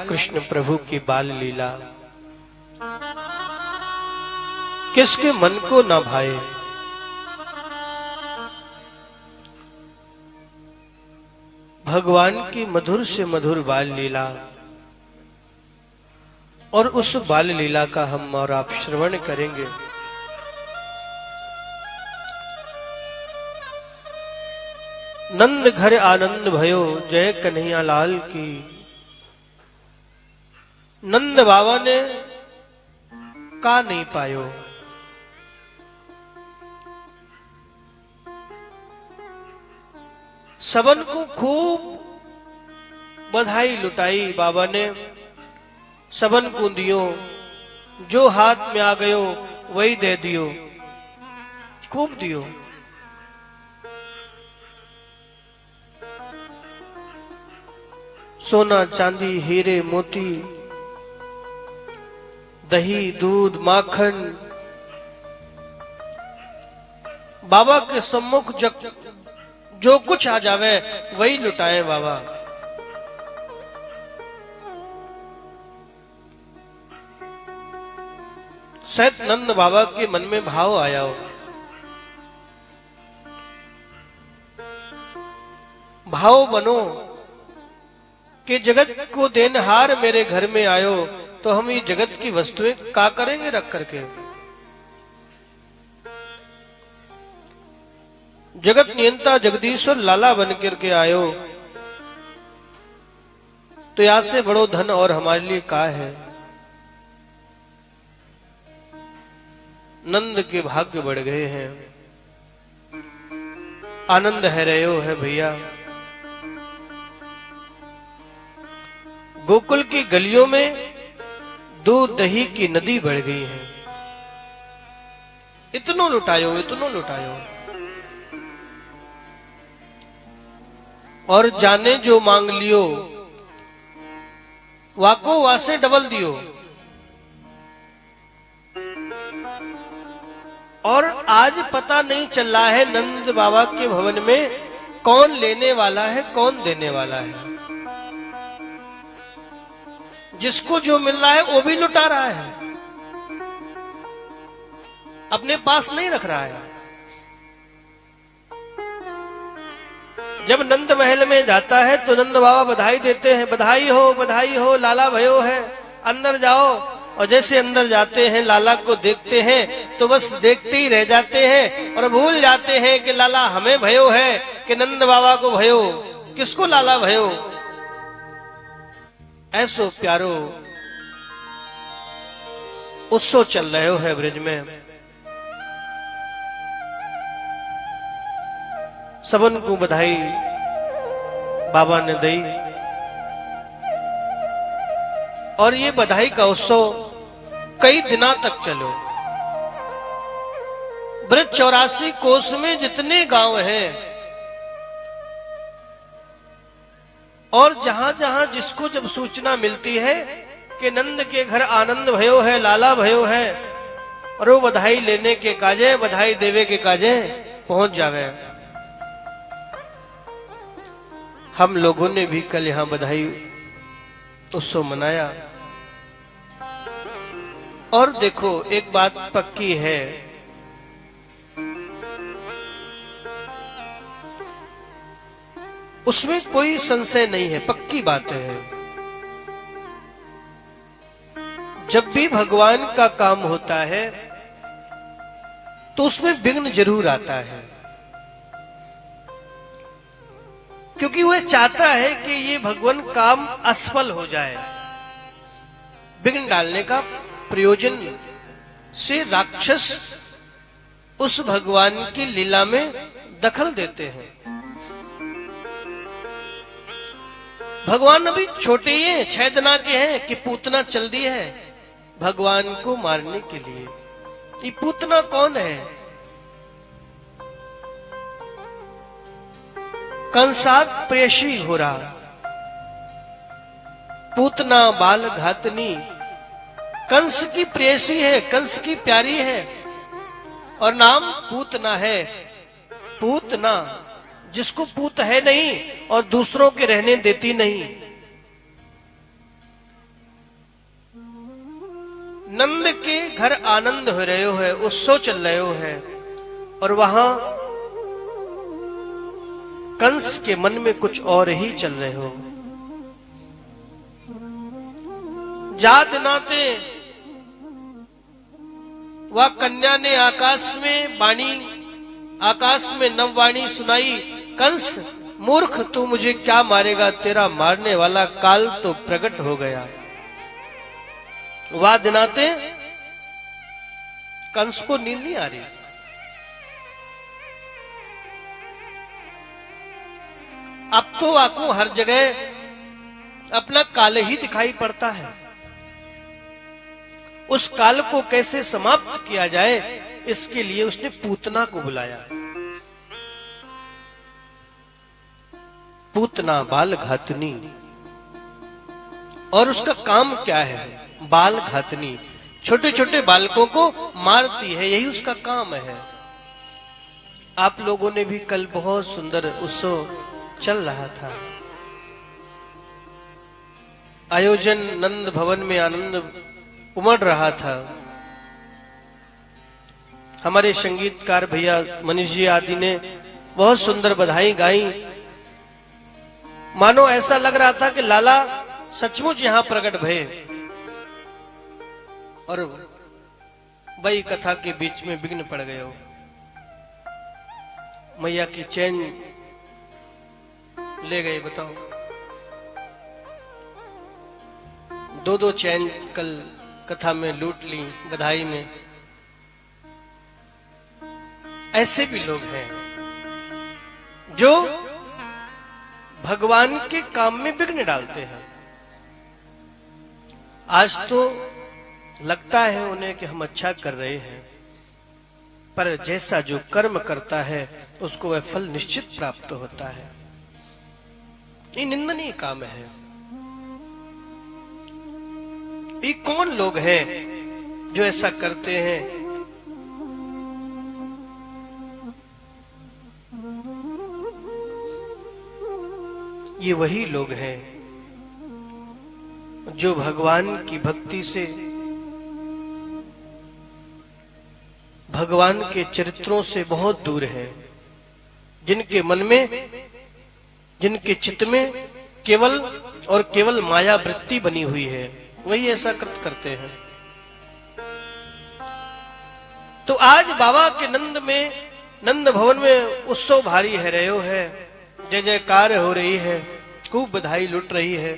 कृष्ण प्रभु की बाल लीला किसके मन को ना भाए। भगवान की मधुर से मधुर बाल लीला, और उस बाल लीला का हम और आप श्रवण करेंगे। नंद घर आनंद भयो, जय कन्हैया लाल की। नंद बाबा ने का नहीं पायो, सबन को खूब बधाई लुटाई बाबा ने। सबन को दियो, जो हाथ में आ गयो वही दे दियो, खूब दियो। सोना चांदी हीरे मोती, दही दूध माखन, बाबा के सम्मुख जो कुछ आ जावे वही लुटाए बाबा। शायद नंद बाबा के मन में भाव आया हो, भाव बनो कि जगत को देनहार मेरे घर में आयो, तो हम ये जगत की वस्तुएं का करेंगे रख करके। जगत नियंता जगदीश्वर लाला बन करके आयो, तो यहां से बड़ो धन और हमारे लिए का है। नंद के भाग्य बढ़ गए हैं, आनंद है रहो है भैया। गोकुल की गलियों में दूध दही की नदी बढ़ गई है। इतनो लुटायो, इतनो लुटायो, और जाने जो मांग लियो वाको वासे डबल दियो। और आज पता नहीं चल रहा है नंद बाबा के भवन में कौन लेने वाला है कौन देने वाला है। जिसको जो मिल रहा है वो भी लुटा रहा है, अपने पास नहीं रख रहा है। जब नंद महल में जाता है तो नंद बाबा बधाई देते हैं, बधाई हो लाला भयो है, अंदर जाओ। और जैसे अंदर जाते हैं लाला को देखते हैं तो बस देखते ही रह जाते हैं और भूल जाते हैं कि लाला हमें भयो है कि नंद बाबा को भयो। किसको लाला भयो? ऐसो प्यारो उत्सव चल रहे हो है ब्रिज में। सबन को बधाई बाबा ने दी, और ये बधाई का उत्सव कई दिनों तक चलो। ब्रज 84 कोस में जितने गांव हैं और जहां जहां जिसको जब सूचना मिलती है कि नंद के घर आनंद भयो है, लाला भयो है, और वो बधाई लेने के काजे, बधाई देवे के काजे पहुंच जावे। हम लोगों ने भी कल यहां बधाई उत्सव मनाया। और देखो एक बात पक्की है, उसमें कोई संशय नहीं है, पक्की बात है। जब भी भगवान का काम होता है तो उसमें विघ्न जरूर आता है, क्योंकि वह चाहता है कि ये भगवान काम असफल हो जाए। विघ्न डालने का प्रयोजन से राक्षस उस भगवान की लीला में दखल देते हैं। भगवान अभी छोटे ही हैं, 6 दिन के हैं कि पूतना चल दी है भगवान को मारने के लिए। ये पूतना कौन है? कंसात प्रेषी हो रहा, पूतना बाल घातनी, कंस की प्रेसी है, कंस की प्यारी है, और नाम पूतना है। पूतना जिसको पूत है नहीं और दूसरों के रहने देती नहीं। नंद के घर आनंद हो रहे है, उत्सव चल रहे है, और वहां कंस के मन में कुछ और ही चल रहे हो। जात नाते वह कन्या ने आकाश में नववाणी सुनाई, कंस मूर्ख तू मुझे क्या मारेगा, तेरा मारने वाला काल तो प्रकट हो गया। वह दिनाते कंस को नींद नहीं आ रही। अब तो आपको हर जगह अपना काल ही दिखाई पड़ता है। उस काल को कैसे समाप्त किया जाए, इसके लिए उसने पूतना को बुलाया। पूतना बाल घातनी, और उसका काम क्या है? बाल घातनी, छोटे छोटे बालकों को मारती है, यही उसका काम है। आप लोगों ने भी कल बहुत सुंदर उत्सव चल रहा था, आयोजन नंद भवन में आनंद उमड़ रहा था। हमारे संगीतकार भैया मनीष जी आदि ने बहुत सुंदर बधाई गाई। मानो ऐसा लग रहा था कि लाला सचमुच यहां प्रकट भये, और वही कथा के बीच में विघ्न पड़ गए हो। मैया की चैन ले गए, बताओ। दो चैन कल कथा में लूट ली, बधाई में। ऐसे भी लोग हैं जो भगवान के काम में विघ्न डालते हैं। आज तो लगता है उन्हें कि हम अच्छा कर रहे हैं, पर जैसा जो कर्म करता है उसको वह फल निश्चित प्राप्त होता है। ये निंदनीय काम है। ये कौन लोग हैं जो ऐसा करते हैं? ये वही लोग हैं जो भगवान की भक्ति से, भगवान के चरित्रों से बहुत दूर है, जिनके मन में, जिनके चित्त में केवल और केवल माया वृत्ति बनी हुई है, वही ऐसा कृत करते हैं। तो आज बाबा के नंद में, नंद भवन में उत्सव भारी है रहे है, जय जयकार हो रही है, खूब बधाई लुट रही है।